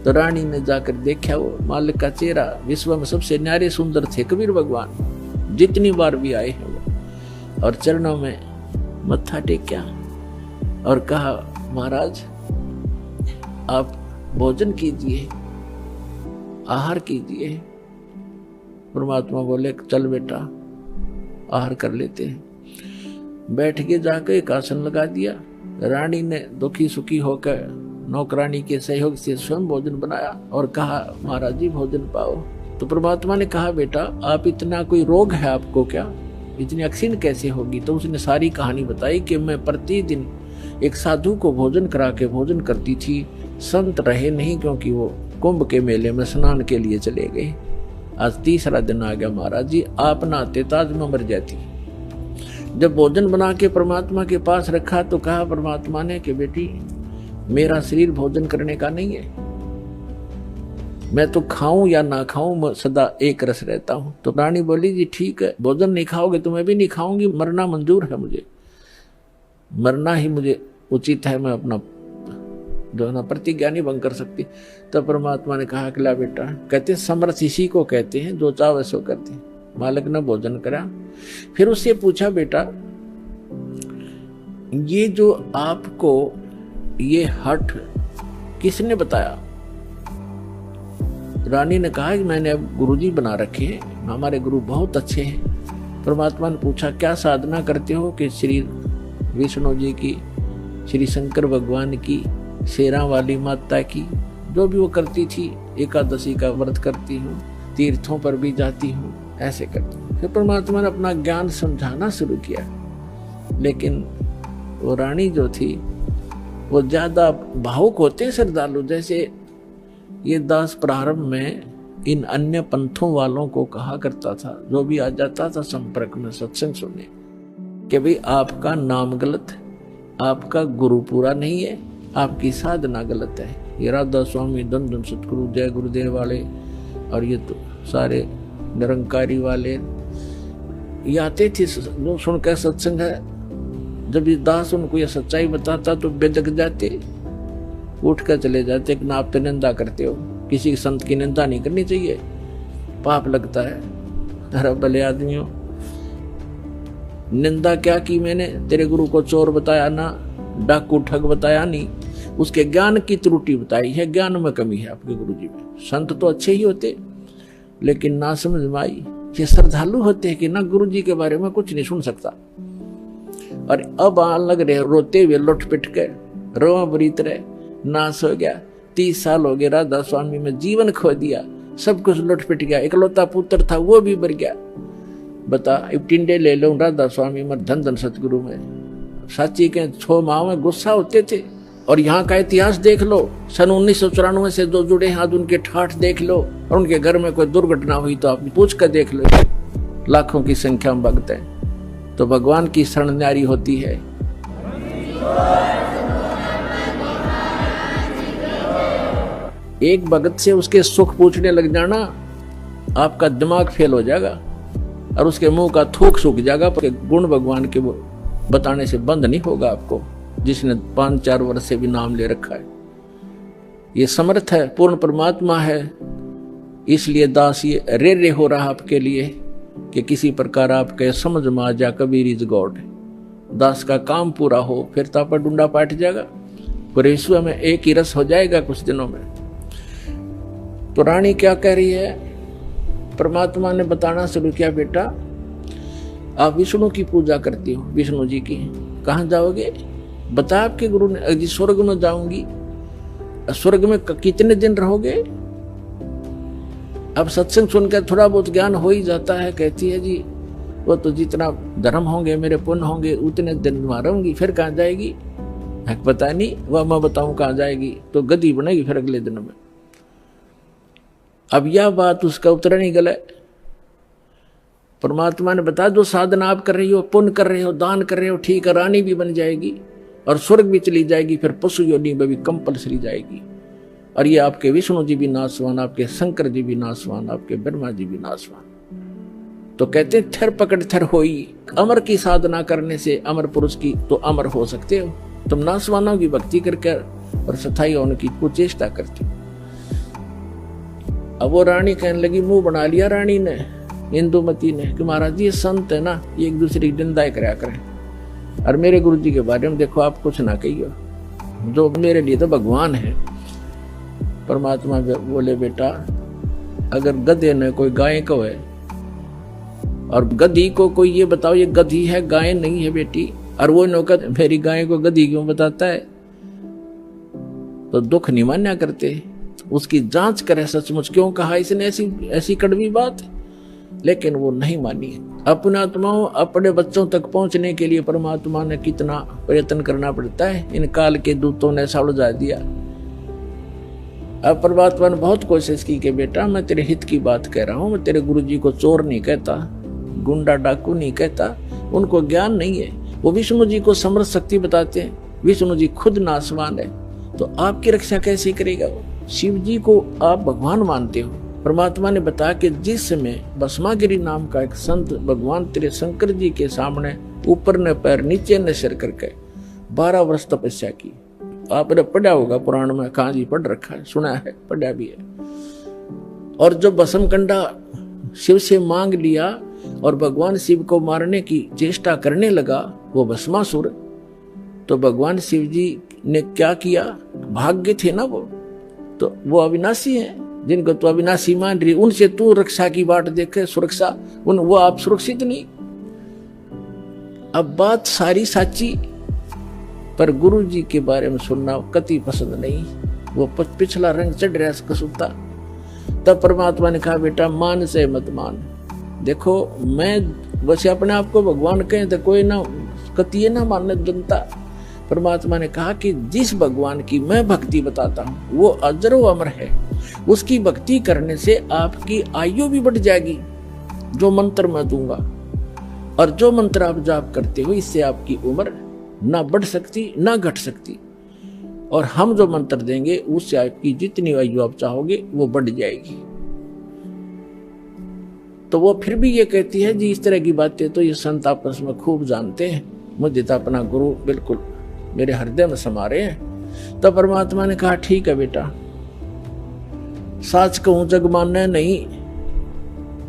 तो रानी ने जाकर देखा वो मालिक का चेहरा, विश्व में सबसे न्यारे सुंदर थे कबीर भगवान, जितनी बार भी आए हैं वो, और चरणों में मत्था टेका और कहा महाराज आप भोजन कीजिए, आहार कीजिए। परमात्मा बोले चल बेटा आहार कर लेते हैं। बैठ के जाकर एक आसन लगा दिया। रानी ने दुखी सुखी होकर नौकरानी के सहयोग से स्वयं भोजन बनाया और कहा महाराज जी भोजन पाओ। तो परमात्मा ने कहा बेटा आप इतना कोई रोग है आपको क्या, इतनी अक्सीन कैसे होगी? तो उसने सारी कहानी बताई कि मैं प्रतिदिन एक साधु को भोजन करा के भोजन करती थी, संत रहे नहीं क्योंकि वो कुंभ के मेले में स्नान के लिए चले गए। आज 3रा दिन आ गया महाराज जी, आप ना आते ताज में मर जाती। जब भोजन बना के परमात्मा के पास रखा तो कहा परमात्मा ने कि बेटी मेरा शरीर भोजन करने का नहीं है, मैं तो खाऊं या ना खाऊं मैं सदा एक रस रहता हूं। तो रानी बोली जी ठीक है, भोजन नहीं खाओगे तो मैं भी नहीं खाऊंगी, मरना मंजूर है मुझे, मरना ही मुझे उचित है, मैं अपना जो है ना प्रतिज्ञा नहीं भंग कर सकती। तो परमात्मा ने कहा कि ला बेटा, कहते समर्थ इसी को कहते हैं जो चाहे सो करते हैं। मालिक ने भोजन करा, फिर उससे पूछा बेटा ये जो आपको ये हठ किसने बताया? रानी ने कहा कि मैंने अब गुरुजी बना रखे हैं, हमारे गुरु बहुत अच्छे हैं। परमात्मा ने पूछा क्या साधना करते हो? कि श्री विष्णु जी की, श्री शंकर भगवान की, शेरा वाली माता की, जो भी वो करती थी, एकादशी का व्रत करती हूँ, तीर्थों पर भी जाती हूँ, ऐसे करती हूँ। फिर परमात्मा ने अपना ज्ञान समझाना शुरू किया, लेकिन वो रानी जो थी वो ज्यादा भावुक होते हैं श्रद्धालु। जैसे ये दास प्रारंभ में इन अन्य पंथों वालों को कहा करता था, जो भी आ जाता था संपर्क में सत्संग सुनने, कि भाई आपका नाम गलत है, आपका गुरु पूरा नहीं है, आपकी साधना गलत है। ये राधा स्वामी, धन धन सतगुरु, जय गुरुदेव वाले और ये तो सारे निरंकारी वाले ये आते थे जो सुनकर सत्संग है। जब ये दास उनको ये सच्चाई बताता तो बेदक जाते, उठ कर चले जाते कि ना आप तो निंदा करते हो, किसी संत की निंदा नहीं करनी चाहिए, पाप लगता है। अरे भले आदमियों, निंदा क्या की मैंने? तेरे गुरु को चोर बताया ना, डाकू ठग बताया नहीं, उसके ज्ञान की त्रुटि बताई है, ज्ञान में कमी है आपके गुरु जी में। संत तो अच्छे ही होते, लेकिन ना समझ में आई। ये श्रद्धालु होते हैं कि ना गुरु जी के बारे में कुछ नहीं सुन सकता। और अब आन लग रहे रोते हुए, लुट पिट के, रोआ बरीत रहे, नाश हो गया। 30 साल हो गए राधा स्वामी में, जीवन खो दिया, सब कुछ लुट पिट गया। इकलौता पुत्र था वो भी मर गया। बता, अब टिंडे ले लो राधा स्वामी में, धन धन सतगुरु में। साची के 6 माह में गुस्सा होते थे। और यहाँ का इतिहास देख लो, सन 1994 से जो जुड़े हैं, उनके ठाठ देख लो, और उनके घर में कोई दुर्घटना हुई तो आप पूछ कर देख लो, लाखों की संख्या में भक्त हैं। तो भगवान की शरण न्यारी होती है। एक भगत से उसके सुख पूछने लग जाना, आपका दिमाग फेल हो जाएगा और उसके मुंह का थूक सूख जाएगा, पर गुण भगवान के बताने से बंद नहीं होगा आपको, जिसने 5-4 वर्ष से भी नाम ले रखा है। ये समर्थ है, पूर्ण परमात्मा है। इसलिए दास ये रे हो रहा आपके लिए कि किसी प्रकार आपके समझ में आ जा, कबीर इज गॉड। दास का काम पूरा हो, फिर तो आपका डूंडा पाट जाएगा, पूरे विश्व में एक ही रस हो जाएगा कुछ दिनों में। तो रानी क्या कह रही है? परमात्मा ने बताना शुरू किया, बेटा आप विष्णु की पूजा करती हो, विष्णु जी की। कहाँ जाओगे? बता आपके गुरु ने। जी स्वर्ग में जाऊंगी। स्वर्ग में कितने दिन रहोगे? अब सत्संग सुनकर थोड़ा बहुत ज्ञान हो ही जाता है। कहती है जी वो तो जितना धर्म होंगे, मेरे पुण्य होंगे, उतने दिन वहां रहूंगी। फिर कहाँ जाएगी? पता नहीं, वह मैं बताऊं कहाँ जाएगी। तो गधी बनेगी फिर अगले दिन में। अब यह बात उसका उत्तर नहीं गला। परमात्मा ने बताया जो साधना आप कर रही हो, पुण्य कर रहे हो, दान कर रहे हो, ठीक है, रानी भी बन जाएगी और स्वर्ग भी चली जाएगी, फिर पशु योनि में भी कंपलसरी जाएगी। और ये आपके विष्णु जी भी नासवान, आपके शंकर जी भी नासवान, आपके ब्रह्मा जी भी नासवान। तो कहते थर पकड़ थर होई, अमर की साधना करने से अमर पुरुष की तो अमर हो सकते हो। तुम नासवानों की भक्ति करके और सथाई होने की कुचेष्टा करते हो। अब वो रानी कहने लगी, मुंह बना लिया रानी ने, इंदुमती ने, कि महाराज ये संत है ना, ये एक दूसरे की निंदा कराया करें, और मेरे गुरु जी के बारे में देखो आप कुछ ना कहियो, जो मेरे लिए तो भगवान है। परमात्मा बोले, बेटा अगर गधे ने कोई गाय को है और गधी को कोई ये बताओ ये गधी है गाय नहीं है बेटी, और वो नौकर मेरी गाय को गधी क्यों बताता है, तो दुख नहीं मान्या करते। उसकी जांच करे सचमुच क्यों कहा इसने ऐसी कड़वी बात। लेकिन वो नहीं मानी। अपने आत्माओं, अपने बच्चों तक पहुंचने के लिए परमात्मा ने कितना प्रयत्न करना पड़ता है। इन काल के दूतों ने ऐसा उलझा दिया। अब परमात्मा ने बहुत कोशिश की कि बेटा मैं तेरे हित की बात कह रहा हूं, मैं तेरे गुरु जी को चोर नहीं कहता, गुंडा डाकू नहीं कहता, उनको ज्ञान नहीं है। वो विष्णु जी को समर्थ शक्ति बताते हैं, विष्णु जी खुद नासवान है, तो आपकी रक्षा कैसे करेगा वो? शिव जी को आप भगवान मानते हो। परमात्मा ने बताया कि जिस समय भस्मागिरी नाम का एक संत भगवान तेरे शंकर जी के सामने ऊपर ने पैर नीचे ने सिर करके 12 वर्ष तपस्या की। आपने पढ़ा होगा पुराण में, कहाँ जी पढ़ रखा है, सुना है, पढ़ा भी है। और जो भस्म कंडा शिव से मांग लिया और भगवान शिव को मारने की चेष्टा करने लगा वो भस्मासुर, तो भगवान शिव जी ने क्या किया? भाग्य थे ना वो, तो वो अविनाशी है, जिनको तो अविनाशी मान रही, उनसे तू रक्षा की बाट देखे, सुरक्षा, वो आप सुरक्षित नहीं। अब बात सारी साची, पर गुरु जी के बारे में सुनना कति पसंद नहीं। वो पिछला रंग चढ़ रहा कसुता। तब परमात्मा ने कहा बेटा मान से मत मान। देखो मैं वैसे अपने आप को भगवान कहें तो कोई ना कतिये ना मानने जनता। परमात्मा ने कहा कि जिस भगवान की मैं भक्ति बताता हूँ वो अजरो अमर है, उसकी भक्ति करने से आपकी आयु भी बढ़ जाएगी जो मंत्र मैं दूंगा, और जो मंत्र आप जाप करते हो इससे आपकी उम्र ना बढ़ सकती ना घट सकती, और हम जो मंत्र देंगे उससे आपकी जितनी आयु आप चाहोगे वो बढ़ जाएगी। तो वो फिर भी ये कहती है जी इस तरह की बातें तो ये संत आपस में खूब जानते हैं, मुझे तो अपना गुरु बिल्कुल मेरे हृदय में समा रहे हैं। तो परमात्मा ने कहा ठीक है बेटा, साच कहूं जग मानना नहीं,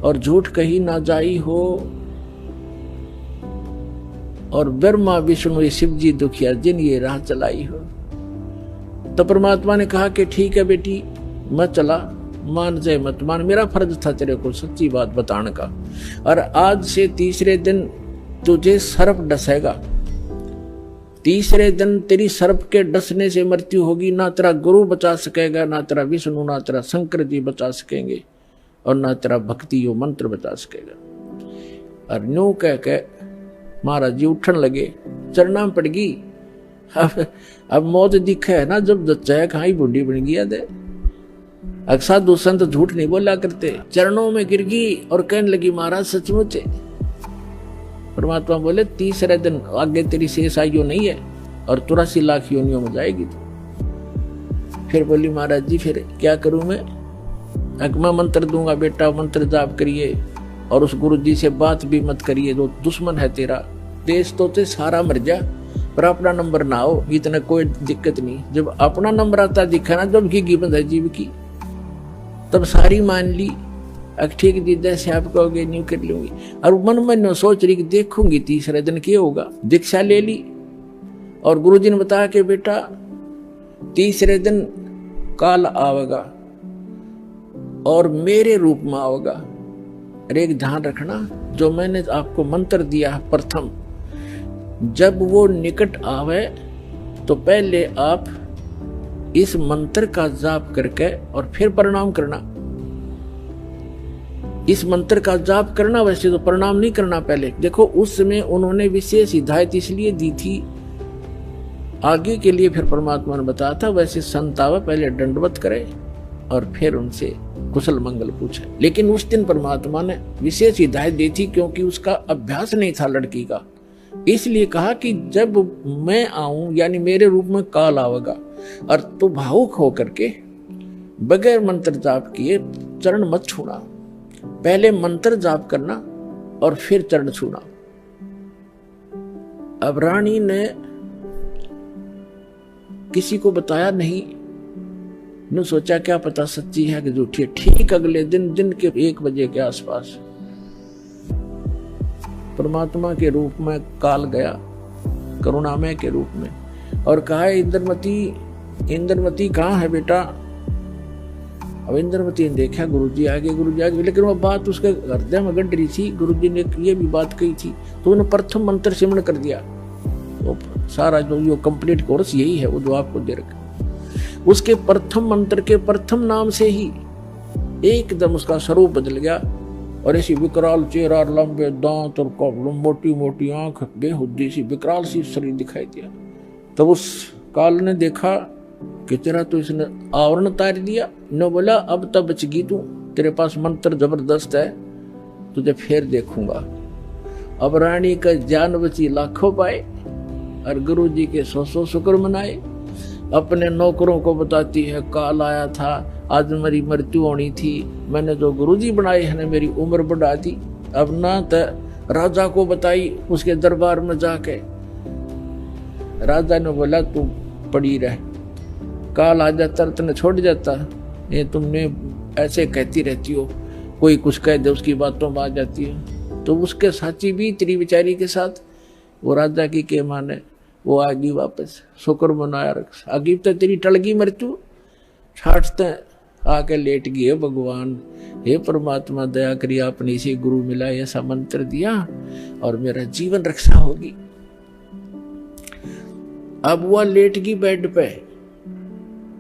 और झूठ कही ना जाई हो, और ब्रह्मा विष्णु शिव जी दुखिया जिन ये राह चलाई हो। तो परमात्मा ने कहा कि ठीक है बेटी मैं चला, मान जाए मत मान, मेरा फर्ज था तेरे को सच्ची बात बताने का। और आज से तीसरे दिन तुझे सर्प डसेगा, तीसरे दिन तेरी सर्प के डसने से मृत्यु होगी। ना तेरा गुरु बचा सकेगा, ना तेरा विष्णु, ना तेरा शंकर जी बचा सकेंगे, और ना तेरा भक्ति यो मंत्र बचा सकेगा। और न्यू कह के महाराज जी उठन लगे, चरना में पड़ गई। अब मौत दिखे है ना, जब जच्चा कहाँ बूढ़ी बन गया दे। साधु संत झूठ नहीं बोला करते। चरणों में गिर गई और कहने लगी महाराज सचमुच। परमात्मा बोले तीसरे दिन आगे तेरी शेष आयु नहीं है और 83 लाख योनियों में जाएगी। फिर बोली महाराज जी फिर क्या करूं मैं मंत्र दूंगा बेटा, मंत्र जाप करिए, और उस गुरु जी से बात भी मत करिए, जो दुश्मन है तेरा। देश तो ते सारा मर जा पर अपना नंबर ना हो, इतना कोई दिक्कत नहीं। जब अपना नंबर आता दिखा ना, जब की गिबत है जीव की, तब सारी मान ली। ठीक जी जैसे आप कहोगे न्यू कर लूंगी। और मन में सोच रही कि देखूंगी तीसरे दिन क्या होगा। दीक्षा ले ली और गुरुजी ने बताया कि बेटा तीसरे दिन काल आवेगा और मेरे रूप में आवेगा। अरे एक ध्यान रखना, जो मैंने आपको मंत्र दिया प्रथम, जब वो निकट आवे तो पहले आप इस मंत्र का जाप करके और फिर प्रणाम करना। इस मंत्र का जाप करना, वैसे तो प्रणाम नहीं करना पहले। देखो उस समय उन्होंने विशेष हिदायत इसलिए दी थी आगे के लिए, फिर परमात्मा ने बताया था वैसे संतावा पहले दंडवत करे और फिर उनसे कुशल मंगल पूछे। लेकिन उस दिन परमात्मा ने विशेष हिदायत दी थी क्योंकि उसका अभ्यास नहीं था लड़की का, इसलिए कहा कि जब मैं आऊं यानी मेरे रूप में काल आवेगा और तू भावुक होकर के बगैर मंत्र जाप किए चरण मत छूना, पहले मंत्र जाप करना और फिर चरण छूना। अब रानी ने किसी को बताया नहीं, ने सोचा क्या पता सच्ची है कि झूठी है। ठीक अगले दिन के 1 बजे के आसपास परमात्मा के रूप में काल गया, करुणामय के रूप में, और कहा इंद्रमती कहाँ है बेटा। अब इंद्रमती ने देखा गुरुजी आगे, लेकिन वो बात उसके हृदय में गड़ रही थी। गुरुजी ने ये भी बात कही थी तो उन्होंने प्रथम मंत्र सिमरण कर दिया। वो सारा जो कंप्लीट कोर्स यही है वो जो आपको दे रखा, उसके प्रथम मंत्र के प्रथम नाम से ही एकदम उसका स्वरूप बदल गया और ऐसी विकराल चेहरा, लंबे दांत और मोटी मोटी आंख, बेहुद्दी सी विकराल सी शरीर दिखाई दिया। तब उस काल ने देखा कि तेरा तो इसने आवरण उतार दिया। न बोला अब तब बच गई तू, तेरे पास मंत्र जबरदस्त है, तुझे फिर देखूंगा। अब रानी का जान बची लाखों पाए और गुरु जी के 100 शुक्र मनाए। अपने नौकरों को बताती है काल आया था, आज मेरी मृत्यु होनी थी, मैंने जो गुरुजी बनाए हैं मेरी उम्र बढ़ा दी। अब ना तो राजा को बताई, उसके दरबार में जाके राजा ने बोला तू पड़ी रह, काल आ जाता तने छोड़ जाता, ये तुमने ऐसे कहती रहती हो, कोई कुछ कह दे उसकी बातों में आ जाती है। तो उसके साथी भी तेरी बेचारी के साथ वो राजा की के माने वो आगी वापस, शुक्र मनाया रख आगी तो तेरी टलगी मृत्यु, छाटते आके लेट गई है भगवान। हे परमात्मा दया करिए, आपने इसी गुरु मिला ऐसा मंत्र दिया और मेरा जीवन रक्षा होगी। अब वह लेट गई बेड पे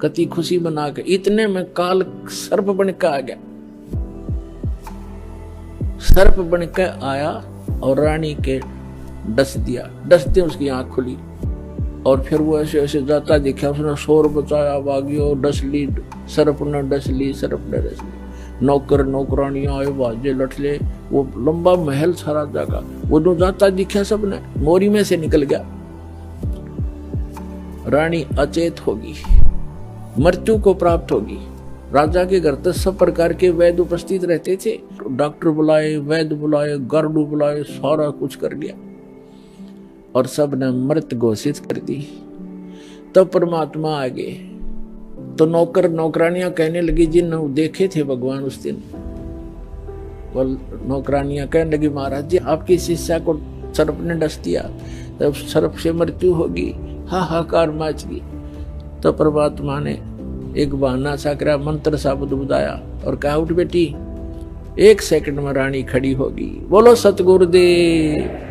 कति खुशी बना के, इतने में काल सर्प बन के आ गया। सर्प बन के आया और रानी के डस दिया, डसते उसकी आंख खुली और फिर वो ऐसे ऐसे जाता दिखा, उसने शोर बचाया, भागियो, डस ली सर्प ने, डस ली सर्प ने, डस ली। नौकर नौकरानियां आए, बाजे लठले, वो लंबा महल सारा जगह, वो जो जाता दिखा सबने, मोरी में से निकल गया। रानी अचेत होगी, मृत्यु को प्राप्त होगी। राजा के घर तो सब प्रकार के वैद्य उपस्थित रहते थे, डॉक्टर बुलाए, वैद्य बुलाए, गार्डू बुलाए, सारा कुछ कर दिया और सब ने मृत घोषित कर दी। तब परमात्मा आ गए तो नौकर नौकरानियां कहने लगी, जिन देखे थे भगवान उस दिन, वो नौकरानियां कहने लगी, महाराज जी आपकी शिष्या को सर्प ने डस दिया, तब सर्प से मृत्यु होगी। हाहाकार मच गई। तो परमात्मा ने एक बहाना सा करा, मंत्र सा बुदाया और कहा, उठ बेटी, 1 सेकंड में रानी खड़ी होगी। बोलो सतगुरुदेव।